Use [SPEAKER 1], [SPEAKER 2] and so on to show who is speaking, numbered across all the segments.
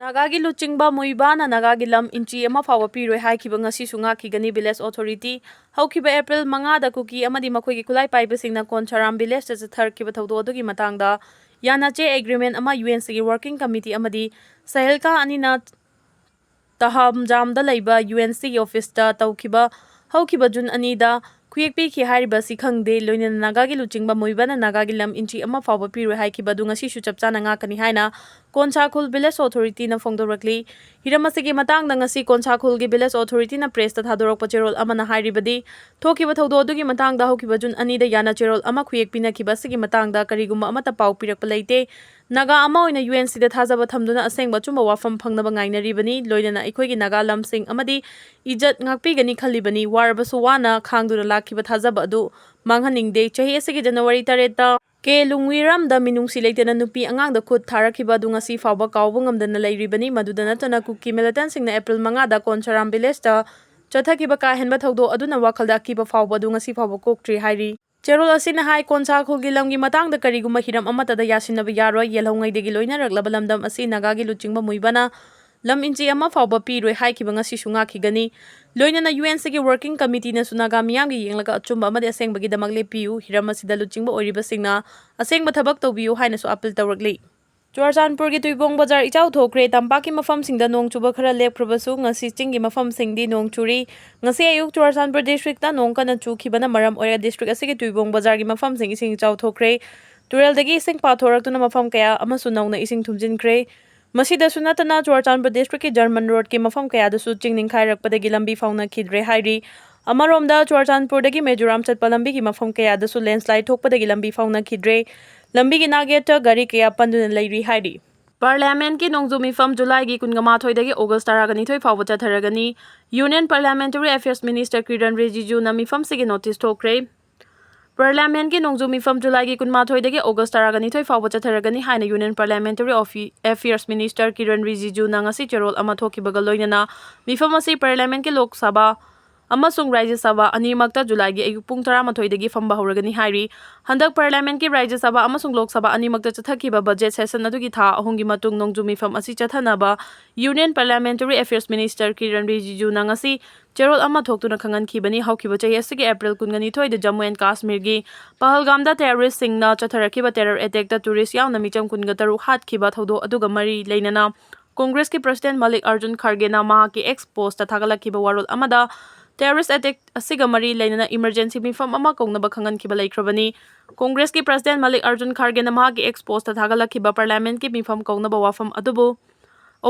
[SPEAKER 1] Nagagi luchingba muibana Nagagi lam inchi ama fawa piroi haikiba ngasi sunga kigani village authority haukiba April 5 da Kuki amadi makhoi kulai paibasingna Koncharam village ta chatharkiba thaudo adugi matangda Yanache agreement ama UNC gi working committee amadi Sahelka anina Tahamjamda leiba UNC gi office ta taukiba haukiba Jun anida Kuyekpi ki hariba si khangde loina Nagagi luchingba muibana Nagagi lam inchi ama fawa piroi haikiba du ngasi su chapchana nga kani haina Konchakhul village authority na phongdorakli hiramasi matang ngasi Konchakhul gi village authority na press ta thadorok pacherol amana hairibadi thokiba thaudo adugi matang da hokiba Jun ani da yana cherol ama khuyekpina kiba sigi matang da kariguma amata pau pirakpa leite Naga ama oina UNC da thajaba thamduna asengba chumba wafam phangnaba ngainaribani loina ikhoigi Naga lamsing amadi ijat ngakpigani khalibani warabasu wana khangduna lakhiba thajaba adu manghaningde chahi asigi January 3 ta ke lungwiram da minungsi leitena nupi angang da khut tharakhiba du ngasi fawba kawbu ngamdana leiribani maduda natana Kuki militant singna April 5 da Koncharam village ta chathakiba ka henba thaudo aduna wakhalda kiba fawba du ngasi fawba koktri hairi Cherol asina hai Konchakhul gi lamgi matang da kariguma hiram amata da yasinaba yaroi yelhongai degi loina raglaba lamdam asi Nagagi luchingba muibana lam inchi ama fawba piroi haikiba ngasi sunga khigani loina na UNC gi working committee na sunaga miyam gi yenglaga achumba amade asengba gi damak lepiu hiram asida luchingba oiriba singna asengba thabak tawbiu haina su appeal tawrakli Churachandpur gi Tuibong Bazar ichau thokre tampaki mafam singda nong chuba khara lepkhrabasu ngasi chinggi mafam singdi nong churi ngasi ayuk Churachandpur district ta nong kana chukhibana maram oira district asigi Tuibong Bazar gi mafam sing ising ichau thokre turel dagi ising pathoraktuna mafam kaya amasu nauna ising thumjinkhre masida sunatana Churachandpur district ki German road ki mafam kaya dasu chingning khairakpadagi lambi fauna khidre hairi amaromda Churachandpur dagi Mejoram chatpa lambi ki mafam kaya dasu landslide thokpadagi lambi fauna khidre lambi gi Naga gari kaya panduna leiri hairi Parliament ki nongzumi fam July gi kungama thoidagi August taragani thoi fawba chatharagani Union Parliamentary Affairs Minister Kiran Rijiju na mifam sigi notice thokre Parliament ki nongzumi fam July gi kunma thoidagi August taragani thoi fawba chatharagani haina Union Parliamentary Affairs Minister Kiran Rijiju na ngasi cherol ama thokibaga loinana mifam asi Parliament ki Lok Sabha amasung Rajya Sabha animakta July gi ayuk pung 12 dagi famba horagani hairi handak Parliament ki Rajya Sabha amasung Lok Sabha animakta chathakiba budget session adugi tha ahungi matung nongzumi fam asi chathanaba Union Parliamentary Affairs Minister Kiran Rijiju na ngasi cherol ama thoktuna khangan khibani haukiba chahi asigi April 22 da Jammu and Kashmir gi Pahalgam da terrorist singna chatharakiba terror attack da tourist yauna micham 13 hatkhiba thodo aduga mari leinana Congress ki President Malik Arjun Kharge na maha ki ex post ta thagalakiba warol amada terrorist attack asiga mari leinana emergency mifam ama kongnaba khangan khiba laikhrabani Congress ki President Malik Arjun Kharge na maha ki ex post ta thagalakiba Parliament ki mifam kongnaba wafam adubu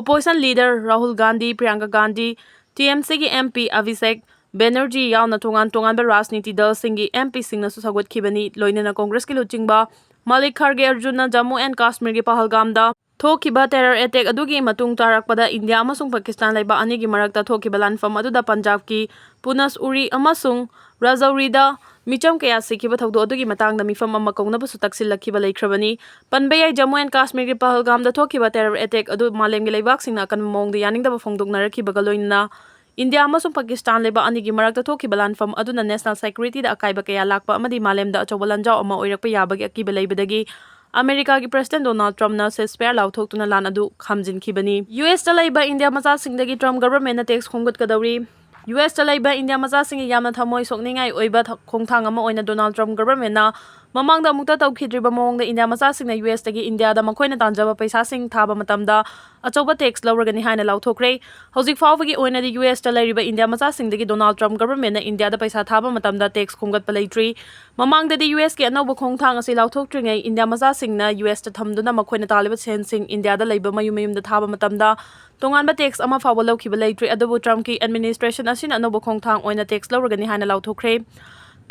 [SPEAKER 1] opposition leader Rahul Gandhi Priyanka Gandhi TMC ki MP Abhishek Banerjee yauna tongan ba rajniti dal singi MP singna su sagot khibani loinana Congress ki luchingba Malik Kharge Arjun na Jammu and Kashmir ki Pahalgam da thokiba terror attack adugi matung tarakpada India amasung Pakistan laiba anigi marakta thokiba lanfam aduda Punjab ki Punas Uri amasung Rajouri da micham kaya sikiba thaudo adugi matangda mifam ama kongnaba su taksilakhiba laikhrabani panbayai Jammu and Kashmir ki Pahalgam da thokiba terror attack adu malemgi laibak singna kan mongda yaningda phongdoknarakhiba galoinna India amasung Pakistan laiba anigi marakta thokiba lanfam aduna national security da akaiba kaya lakpa amadi malemda achawba lanjaw ama oirakpa yabagi akiba laibadagi America ki President Donald Trump na ceasefire lauthokuna lan adu khamjinkhibani US ta laiba India macha singdagi Trump government na tax khonggut kadawri US ta laiba India macha sing yamna thamoi sokningai oiba khongthang ama oina Donald Trump government na mamangda mukta tawkhidriba mongda India macha singna US tagi India da makoina tanjaba paisa sing thaba matamda achauba tax lawragani haina lauthokre hojik fawbagi oina di US ta lairiba India macha singdagi Donald Trump government na India da paisa thaba matamda tax khonggat palaitri mamangda di US ki anawba khongthang asi lauthokringai India macha singna US ta thamduna makoina taliba sen sing India da laiba mayum da thaba matamda tonganba tax ama fawba lawkhiba laitri adabu Trump ki administration asina anawba khongthang oina tax lawragani haina lauthokre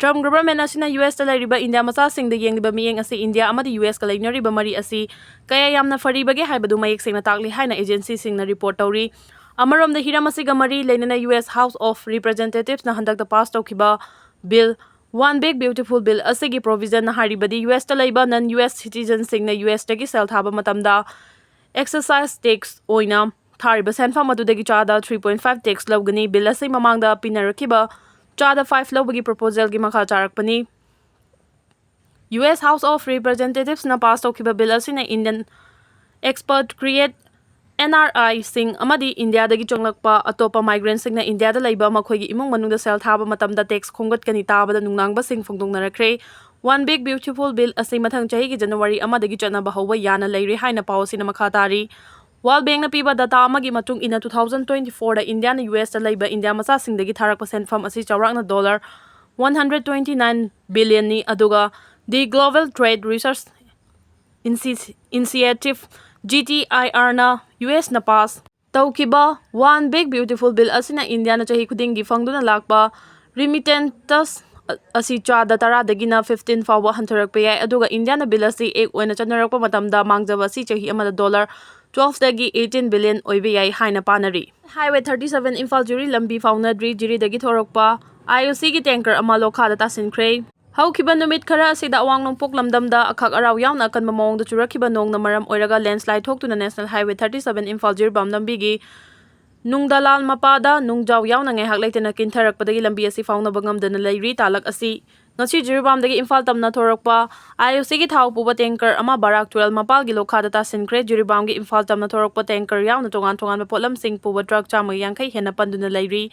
[SPEAKER 1] Trump government asina US ta lairiba India macha singda yengliba miyeng asi India amadi US ka lainariba mari asi kaya yamna faribage haibadu mayek singna takli haina agency singna report tawri amarom da hiram asiga mari leinana US House of Representatives na handak da pass tawkhiba bill One Big Beautiful Bill asigi provision na haribadi US ta laiba non US citizens singna US tagi sel thaba matamda exercise tax oina thariba senfam adudagi chada 3.5 tax lawgani bill asai mamangda pinarakiba chada 5 lawbagi proposal gi makha charakpani US House of Representatives na pass tawkhiba bill asina Indian expert create NRI-sing amadi India-dagi chonglakpa atopa migrants-singna India-da laiba makhoigi imung manungda sel thaba matamda tax khonggatkani tabada nungnangbasing phongdongnarakre. One Big Beautiful Bill asi mathang chahigi January amadagi chanaba hauba yana leire haina pawsina makha tari. World Bank na piba data amagi matung ina 2024 da India na US da laiba India masasingdagi tharakpa senfam asi chawrakna $129 billion ni aduga the Global Trade Research Initiative GTIR na US na pass tawkiba One Big Beautiful Bill asina India na chahi khudingi fangduna lakpa remittances asi chada tara dagina 15 fawa hantarakpa yai aduga India na bill asi ek oina chanarakpa matamda mangjaba si chahi amada $12 dagi 18 billion oibe yai haina panari. Highway 37 Imphal Jiri lambi faunadri jiri dagi thorokpa IOC gi tanker ama lokha da tasinkhre. Haukiba numit khara asida awangnong poklamdamda akhak araw yauna akanba mawngda churakhiba nong na maram oiraga landslide thoktuna National Highway 37 Imphal Jirbam lambigi nungdalal mapada nungjaw yauna ngaihak leitena kintharakpadagi lambi asi faunaba ngamdana leiri talak asi ngasi Jirbamdagi Imphal tamna thorakpa IOC gi thau puba tanker ama barak 12 mapalgi lokha da tasinkhre Jirbamgi Imphal tamna thorakpa tanker yauna tongan potlam sing puba truck chama yangkai hena panduna leiri.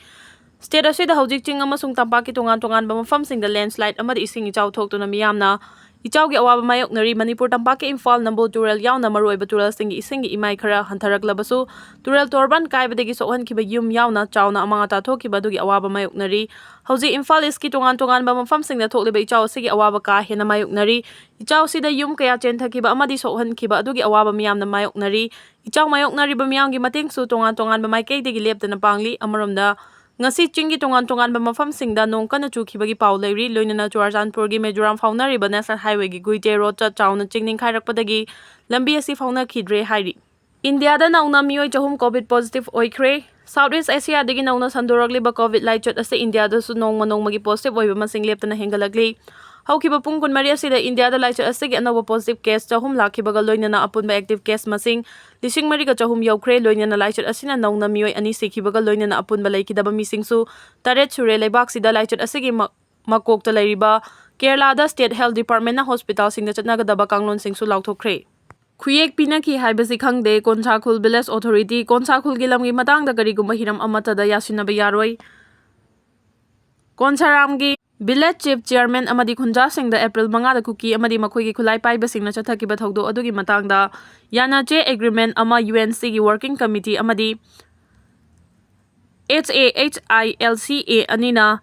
[SPEAKER 1] State asida hojik ching amasung tampaki tongan ba mafamsingda landslide amadi ising ichaw thoktuna miyamna ichawgi awaba mayoknari Manipur tampaki Imphal Nambo Tural yauna maruoiba tural singi isingi imai khara hantharaklabasu tural torban kaibadagi sohankiba yum yauna chawna amanga ta thokiba dugi awaba mayoknari hojik Imphal iski tongan ba mafamsingda thokliba ichaw sigi awaba ka hena mayoknari ichaw sida yum kaya chenthakiba amadi sohankiba dugi awaba miyamna mayoknari ichaw mayoknari ba miyamgi matingsu tongan ba maikeidagi leptana pangli amaromda ngasi chingi tongan ba mafamsingda nong kana chukibagi paw leiri loinana Churachandpur gi Mejoram faunariba National Highway gi Guite Road cha chawna chingning khairakpadagi lambi asi fauna khidre hairi. India da nauna miyoi chahum COVID positive oikre. Southeast Asia dagi nauna sandoragliba COVID laichot ase India da su nongmagi positive oiba masing leptana hengalagli. Haukiba pung kunmari asida India da laichot ase gi anawa positive case chahum lakhibaga loinana apunba active case masing lising mariga chahum yaukre loinana laichot asina nauna miyoi ani sikhibaga loinana apunba laikidaba misingsu taret sure leibak sida laichot asigi makokta leiriba Kerala da State Health Department na hospital singda chatnagadaba kanglon singsu lauthokre. Khuyek pinaki haibasi khangde Churachandpur Village Authority Churachandpur gi lamgi matangda karigumba hiram amatada yasinaba yaroi. Churachandpur Village Chief Chairman amadi khunja singda April 5 da Kuki amadi makhoigi khulai paiba singna chathakiba thogdo adugi matangda Yanache agreement ama UNC gi working committee amadi HAHILCA anina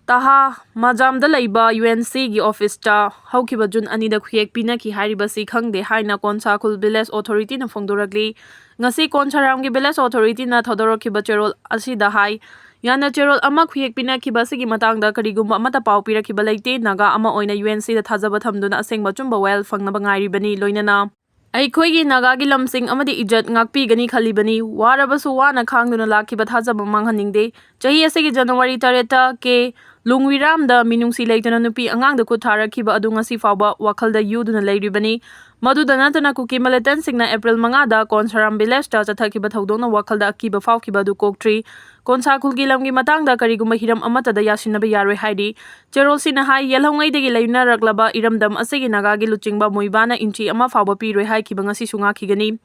[SPEAKER 1] taha majamda laiba UNC gi office cha haukiba June anida khuyek pinaki hairibasi khangde haina Churachandpur Village Authority na phongdoragli ngasi Churachandpur Village Authority na thodorokiba cherol asida hai yana cherol ama khuyek pinakiba sigi matangda karigumba amata paw pirakiba leite Naga ama oina UNC da thajaba thamduna asengba chumba well fangnaba ngairibani loinana Aikhoigi Naga gi lamsing amadi ijat ngakpigani khalibani warabasu wana khangduna lakhiba thajaba manghaningde chahi asigi January 3 ke Lungwiramda minungsi leitana nupi angangda kutharakhiba adu ngasi fawba wakhalda yuduna leiribani maduda natana Kuki militant singna April 5 da Churachandpur Village ta chathakiba thodona wakhalda akiba fawkiba du koktri Churachandpur gi lamgi matangda karigumba hiram amatada yasinaba yaroi haidi cherol sina hai yelhongaidagi leina raglaba iramdam asigi Naga gi luchingba moibana inchi ama fawba piroi haikiba ngasi sunga khigani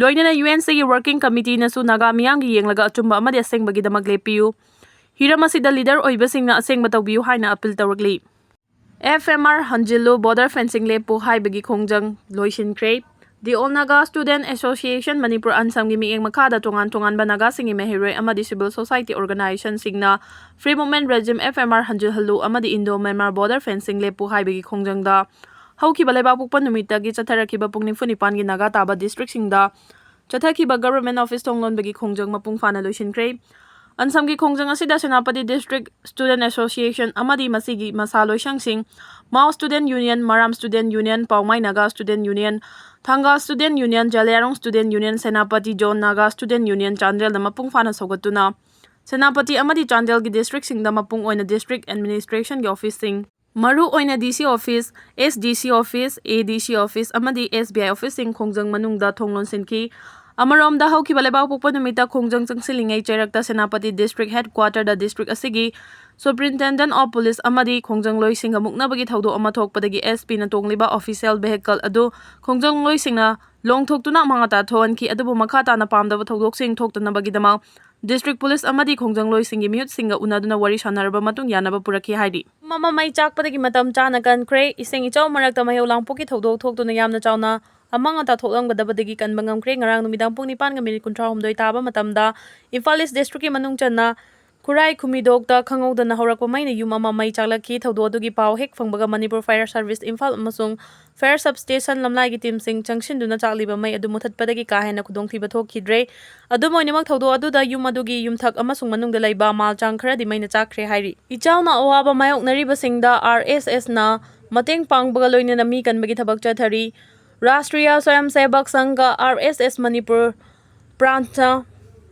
[SPEAKER 1] loinana UNC gi working committee nasu Naga miyamgi yenglaga achumba amadi asengbagi damak lepiu hiram asida leader oibasingna asengba tawbiu haina appeal tawragli. FMR Hanjilu border fencing lepu haibagi khongjang loisinkhre. The All Naga Student Association Manipur Ansamgi mieng makada tongan ba Naga singi mehiroi amadi civil society organization singna Free Movement Regime FMR Hanjilhalu amadi Indo Myanmar border fencing lepu haibagi khongjangda haukiba leibak pokpa numitagi chatharakiba pungning funipan gi Naga taba district singda chathakiba government office tonglonbagi khongjang mapung fana loisinkhre. Ansamgi khongjang asida Senapati District Student Association amadi masigi masaloi shangsing Mao Student Union, Maram Student Union, Paumai Naga Student Union, Thanga Student Union, Jalayarong Student Union, Senapati John Naga Student Union Chandel na mapung fana sogatuna Senapati amadi Chandel gi district sing da mapung oina district administration gi office sing maru oina DC office, SDC office, ADC office amadi SBI office sing khongjang manungda thonglon sinki ꯑꯃꯔꯣꯝꯗ ꯍꯧꯈꯤꯕ ꯂꯩꯕꯥꯛꯄꯣꯛꯄ ꯅꯨꯃꯤꯠꯇ ꯈꯣꯡꯖꯪ ꯆꯪꯁꯤꯜꯂꯤꯉꯩ ꯆꯩꯔꯛꯇ Senapati district ꯍꯦꯗꯀ꯭ꯋꯥꯇꯔꯗ district ꯑꯁꯤꯒꯤ ꯁꯨꯄ꯭ꯔꯤꯟꯇꯦꯟꯗꯦꯟꯠ of police ꯑꯃꯗꯤ ꯈꯣꯡꯖꯪꯂꯣꯏꯁꯤꯡꯒ ꯃꯨꯛꯅꯕꯒꯤ ꯊꯧꯗꯣꯛ ꯑꯃ ꯊꯣꯛꯄꯗꯒꯤ ꯑꯦꯁꯄꯤꯅ ꯇꯣꯡꯂꯤꯕ official vehicle ꯑꯗꯨ ꯈꯣꯡꯖꯪꯂꯣꯏꯁꯤꯡꯅ ꯂꯣꯡꯊꯣꯛꯇꯨꯅ ꯃꯉꯥꯇ ꯊꯣꯛꯍꯟꯈꯤ ꯑꯗꯨꯕꯨ ꯃꯈꯥ ꯇꯥꯅ ꯄꯥꯝꯗꯕ ꯊꯧꯗꯣꯛꯁꯤꯡ ꯊꯣꯛꯇꯅꯕꯒꯤꯗꯃꯛ ꯗꯤꯁꯇ꯭ꯔꯤꯛ ꯄꯨꯂꯤꯁ ꯑꯃꯗꯤ ꯈꯣꯡꯖꯪꯂꯣꯏꯁꯤꯡꯒꯤ ꯃꯤꯍꯨꯠꯁꯤꯡꯒ ꯎꯅꯗꯨꯅ ꯋꯥꯔꯤ ꯁꯥꯟꯅꯔꯕ ꯃꯇꯨꯡ ꯌꯥꯅꯕ ꯄꯨꯔꯛꯈꯤ ꯍꯥꯏꯔꯤ ꯃꯃ ꯃꯩ ꯆꯥꯛꯄꯗꯒꯤ ꯃꯇꯝ ꯆꯥꯅ ꯀꯟꯈ꯭ꯔꯦ ꯏꯁꯤꯡ ꯏꯆꯥꯎ ꯃꯔꯛꯇ ꯃꯍꯩ ꯂꯥꯡꯄꯣꯛꯀꯤ ꯊꯧꯗꯣꯛ ꯊꯣꯛꯇꯨꯅ ꯌꯥꯝꯅ ꯆꯥꯎꯅ ꯑꯃꯥꯡ ꯑꯇꯥ ꯊꯣꯛꯂꯝꯒꯗꯕꯗꯒꯤ ꯀꯟꯕ ꯉꯝꯈ꯭ꯔꯦ ꯉꯔꯥꯡ ꯅꯨꯃꯤꯗꯥꯡ ꯄꯨꯡ 9:38 ꯇꯥꯕ ꯃꯇꯝꯗ ꯏꯝꯐꯥꯜ ꯏꯁ ꯗꯤꯁꯇ꯭ꯔꯤꯛꯀꯤ ꯃꯅꯨꯡ ꯆꯟꯅ ꯈꯨꯔꯥꯏ ꯈꯨꯃꯤꯗꯣꯛꯇ ꯈꯪꯍꯧꯗꯅ ꯍꯧꯔꯛꯄ ꯃꯩꯅ ꯌꯨꯝ ꯑꯃ ꯃꯩ ꯆꯥꯛꯂꯛꯈꯤ ꯊꯧꯗꯣꯛ ꯑꯗꯨꯒꯤ ꯄꯥꯎ ꯍꯦꯛ ꯐꯪꯕꯒ ꯃꯅꯤꯄꯨꯔ ꯐꯥꯌꯔ ꯁꯥꯔꯚꯤꯁ ꯏꯝꯐꯥꯜ ꯑꯃꯁꯨꯡ ꯐꯥꯌꯔ ꯁꯕꯁ꯭ꯇꯦꯁꯟ ꯂꯝꯂꯥꯏꯒꯤ ꯇꯤꯝꯁꯤꯡ ꯆꯪꯁꯤꯟꯗꯨꯅ ꯆꯥꯛꯂꯤꯕ ꯃꯩ ꯑꯗꯨ ꯃꯨꯊꯠꯄꯗꯒꯤ ꯀꯥ ꯍꯦꯟꯅ ꯈꯨꯗꯣꯡꯊꯤꯕ ꯊꯣꯛꯈꯤꯗ꯭ꯔꯦ ꯑꯗꯨꯝ ꯑꯣꯏꯅꯃꯛ ꯊꯧꯗꯣꯛ ꯑꯗꯨꯗ ꯌꯨꯝ ꯑꯗꯨꯒꯤ ꯌꯨꯝꯊꯛ ꯑꯃꯁꯨꯡ ꯃꯅꯨꯡꯗ ꯂꯩꯕ ꯃꯥꯜꯆꯥꯡ ꯈꯔꯗꯤ ꯃꯩꯅ ꯆꯥꯛꯈ꯭ꯔꯦ ꯍꯥꯏꯔꯤ ꯏꯆꯥꯎꯅ ꯑꯋꯥꯕ ꯃꯥꯌꯣꯛꯅꯔꯤꯕꯁꯤꯡꯗ RSSꯅ ꯃꯇꯦꯡ ꯄꯥꯡꯕꯒ ꯂꯣꯏꯅꯅ ꯃꯤ ꯀꯟꯕꯒꯤ ꯊꯕꯛ ꯆꯠꯊꯔꯤ ꯔꯥꯁꯇ꯭ꯔꯤꯌꯥ ꯁ꯭ꯋꯌꯝꯁꯦꯕꯛ ꯁꯪꯘ RSS ꯃꯅꯤꯄꯨꯔ ꯄ꯭ꯔꯥꯟꯇ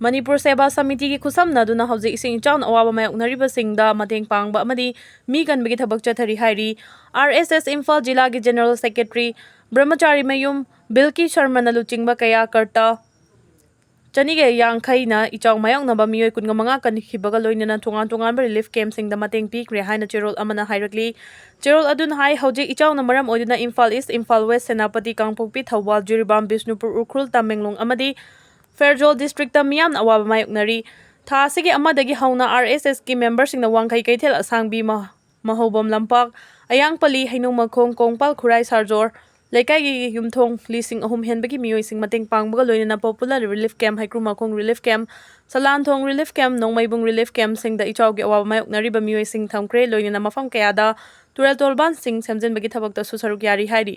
[SPEAKER 1] ꯃꯅꯤꯄꯨꯔ ꯁꯦꯕꯥ ꯁꯃꯤꯇꯤꯒꯤ ꯈꯨꯠꯁꯝꯅꯗꯨꯅ ꯍꯧꯖꯤꯛ ꯏꯁꯤꯡ ꯏꯆꯥꯎꯅ ꯑꯋꯥꯕ ꯃꯥꯌꯣꯛꯅꯔꯤꯕꯁꯤꯡꯗ ꯃꯇꯦꯡ ꯄꯥꯡꯕ ꯑꯃꯗꯤ ꯃꯤ ꯀꯟꯕꯒꯤ ꯊꯕꯛ ꯆꯠꯊꯔꯤ ꯍꯥꯏꯔꯤ RSS ꯏꯝꯐꯥꯜ ꯖꯤꯂꯥꯒꯤ ꯖꯦꯅꯔꯦꯜ ꯁꯦꯀ꯭ꯔꯦꯇꯔꯤ ꯕ꯭ꯔꯍ꯭ꯃꯆꯥꯔꯤꯃꯌꯨꯝ ꯕꯤꯜꯀꯤ ꯁꯔꯃꯅ ꯂꯨꯆꯤꯡꯕ ꯀꯌꯥ ꯀꯔꯇꯥ 250ꯅ ꯏꯆꯥꯎ ꯃꯥꯌꯣꯛꯅꯕ ꯃꯤꯑꯣꯏ 25 ꯀꯟꯈꯤꯕꯒ ꯂꯣꯏꯅꯅ ꯇꯣꯉꯥꯟ-ꯇꯣꯉꯥꯟꯕ ꯔꯤꯂꯤꯐ ꯀꯦꯝꯞꯁꯤꯡꯗ ꯃꯇꯦꯡ ꯄꯤꯈ꯭ꯔꯦ ꯍꯥꯏꯅ ꯆꯦꯔꯣꯜ ꯑꯃꯅ ꯍꯥꯏꯔꯛꯂꯤ ꯆꯦꯔꯣꯜ ꯑꯗꯨꯅ ꯍꯥꯏ ꯍꯧꯖꯤꯛ ꯏꯆꯥꯎꯅ ꯃꯔꯝ ꯑꯣꯏꯗꯨꯅ ꯏꯝꯐꯥꯜ ꯏꯁ ꯏꯝꯐꯥꯜ ꯋꯦꯁ ꯁꯦꯅꯥꯄꯇꯤ ꯀꯥꯡꯄꯣꯛꯄꯤ ꯊꯧꯕꯥꯜ ꯖꯤꯔꯤꯕꯥꯝ ꯕꯤꯁꯅꯨꯄꯨꯔ ꯎꯈ꯭ꯔꯨꯜ ꯇꯃꯦꯡꯂꯣꯡ ꯑꯃꯗꯤ ꯐꯦꯔꯖꯣꯜ ꯗꯤꯁꯇ꯭ꯔꯤꯛꯇ ꯃꯤꯌꯥꯝꯅ ꯑꯋꯥꯕ ꯃꯥꯌꯣꯛꯅꯔꯤ ꯊꯥ ꯑꯁꯤꯒꯤ 1ꯗꯒꯤ ꯍꯧꯅ RSSꯀꯤ ꯃꯦꯝꯕꯔꯁꯤꯡꯅ ꯋꯥꯡꯈꯩ ꯀꯩꯊꯦꯜ ꯑꯁꯥꯡꯕꯤ ꯃꯍꯧꯕꯝ ꯂꯝꯄꯥꯛ ꯑꯌꯥꯡꯄꯜꯂꯤ ꯍꯩꯅꯧꯃꯈꯣꯡ ꯀꯣꯡꯄꯥꯜ ꯈꯨꯔꯥꯏ ꯁꯥꯔꯖꯣꯔ ꯂꯩꯀꯥꯏꯒꯤ ꯌꯨꯝꯊꯣꯡ 3,000 ꯍꯦꯟꯕꯒꯤ ꯃꯤꯑꯣꯏꯁꯤꯡ ꯃꯇꯦꯡ ꯄꯥꯡꯕꯒ ꯂꯣꯏꯅꯅ popular relief camp Heikrumakhong relief camp Salanthong relief camp Nongmeibung relief ꯀꯦꯝꯞꯁꯤꯡꯗ ꯏꯆꯥꯎꯒꯤ ꯑꯋꯥꯕ ꯃꯥꯌꯣꯛꯅꯔꯤꯕ ꯃꯤꯑꯣꯏꯁꯤꯡ ꯊꯝꯈ꯭ꯔꯦ ꯂꯣꯏꯅꯅ ꯃꯐꯝ ꯀꯌꯥꯗ ꯇꯨꯔꯦꯜ ꯇꯣꯔꯕꯥꯟꯁꯤꯡ ꯁꯦꯝꯖꯤꯟꯕꯒꯤ ꯊꯕꯛꯇꯁꯨ ꯁꯔꯨꯛ ꯌꯥꯔꯤ ꯍꯥꯏꯔꯤ